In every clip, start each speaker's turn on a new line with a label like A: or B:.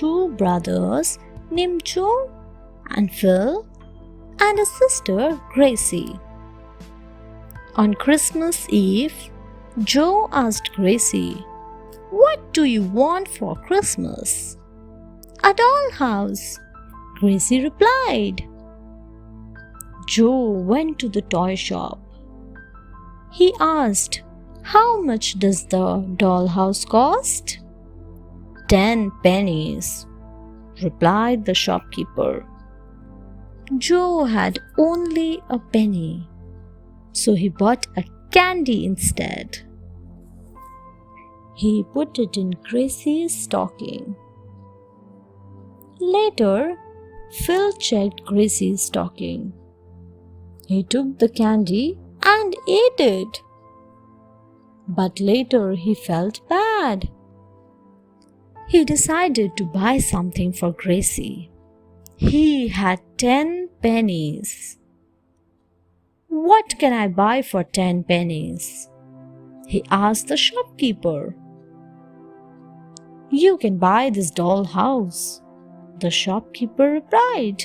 A: two brothers named Joe and Phil and a sister, Gracie. On Christmas Eve, Joe asked Gracie, "What do you want for Christmas?" "A dollhouse," Gracie replied. Joe went to the toy shop. He asked, "How much does the dollhouse cost?" "10 pennies," replied the shopkeeper. Joe had only a penny, so he bought a candy instead. He put it in Gracie's stocking. Later, Phil checked Gracie's stocking. He took the candy and ate it. But later he felt bad. He decided to buy something for Gracie. He had 10 pennies. "What can I buy for 10 pennies?" he asked the shopkeeper. "You can buy this dollhouse," the shopkeeper replied.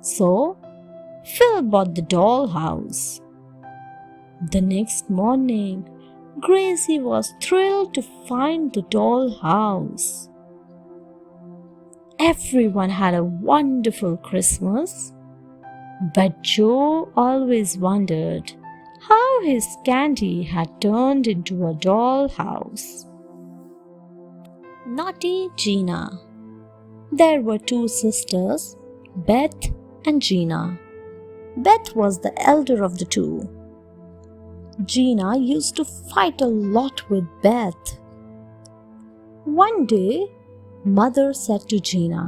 A: So, Phil bought the dollhouse. The next morning, Gracie was thrilled to find the dollhouse. Everyone had a wonderful Christmas, but Joe always wondered how his candy had turned into a dollhouse. Naughty Gina. There were two sisters, Beth and Gina. Beth was the elder of the two. Gina used to fight a lot with Beth. One day, Mother said to Gina,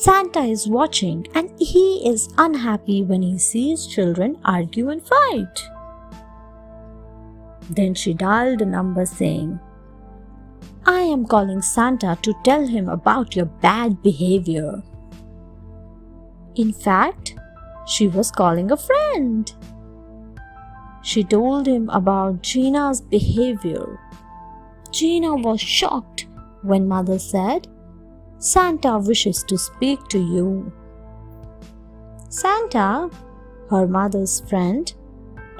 A: "Santa is watching and he is unhappy when he sees children argue and fight." Then she dialed a number saying, "I am calling Santa to tell him about your bad behavior." In fact, she was calling a friend. She told him about Gina's behavior. Gina was shocked when Mother said, "Santa wishes to speak to you." Santa, her mother's friend,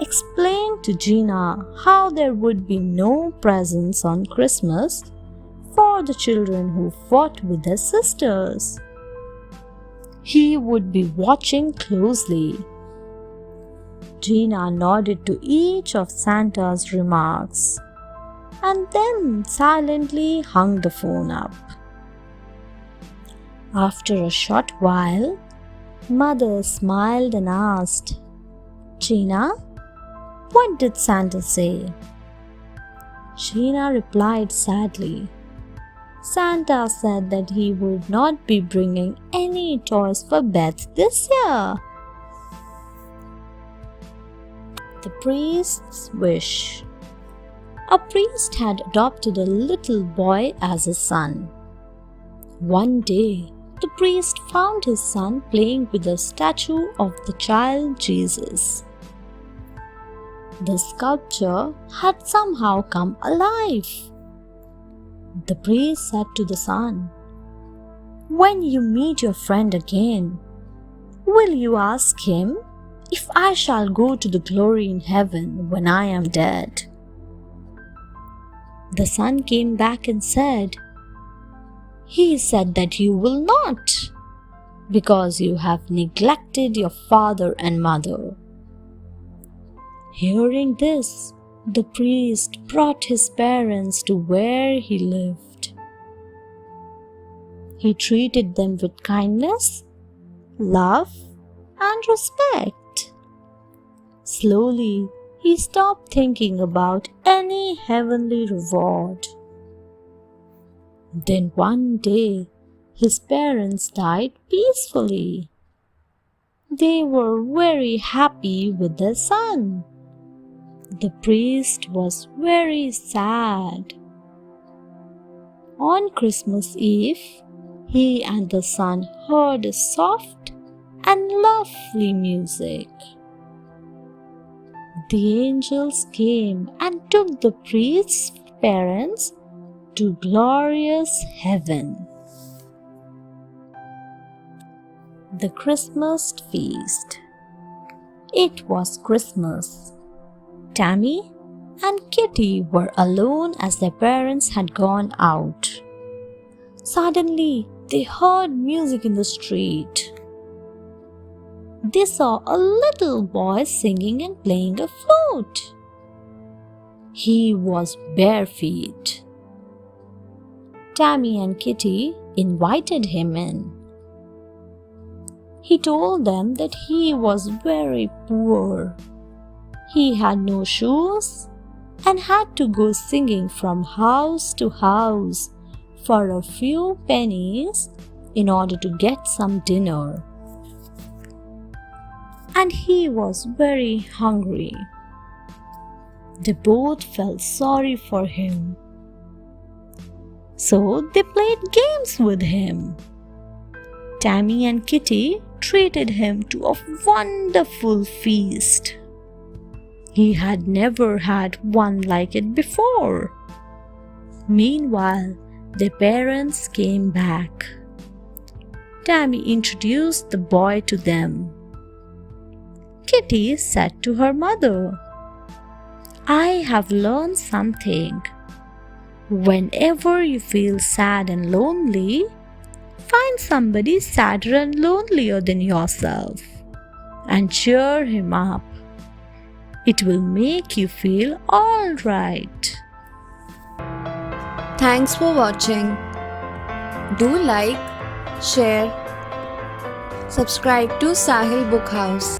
A: explained to Gina how there would be no presents on Christmas for the children who fought with their sisters. He would be watching closely. Gina nodded to each of Santa's remarks and then silently hung the phone up. After a short while, Mother smiled and asked, "Gina, what did Santa say?" Gina replied sadly, "Santa said that he would not be bringing any toys for Beth this year." The priest's wish. A priest had adopted a little boy as a son. One day, the priest found his son playing with a statue of the child Jesus. The sculpture had somehow come alive. The priest said to the son, "When you meet your friend again, will you ask him if I shall go to the glory in heaven when I am dead?" The son came back and said, "He said that you will not, because you have neglected your father and mother." Hearing this, the priest brought his parents to where he lived. He treated them with kindness, love, and respect. Slowly, he stopped thinking about any heavenly reward. Then one day, his parents died peacefully. They were very happy with their son. The priest was very sad. On Christmas Eve, he and the son heard soft and lovely music. The angels came and took the priest's parents to glorious heaven. The Christmas Feast. It was Christmas. Tammy and Kitty were alone as their parents had gone out. Suddenly, they heard music in the street. They saw a little boy singing and playing a flute. He was barefoot. Tammy and Kitty invited him in. He told them that he was very poor. He had no shoes and had to go singing from house to house for a few pennies in order to get some dinner. And he was very hungry. They both felt sorry for him. So they played games with him. Tammy and Kitty treated him to a wonderful feast. He had never had one like it before. Meanwhile, their parents came back. Tammy introduced the boy to them. Kitty said to her mother, "I have learned something. Whenever you feel sad and lonely, find somebody sadder and lonelier than yourself and cheer him up. It will make you feel all right."
B: Thanks for watching. Do like, share, subscribe to Sahil Book House.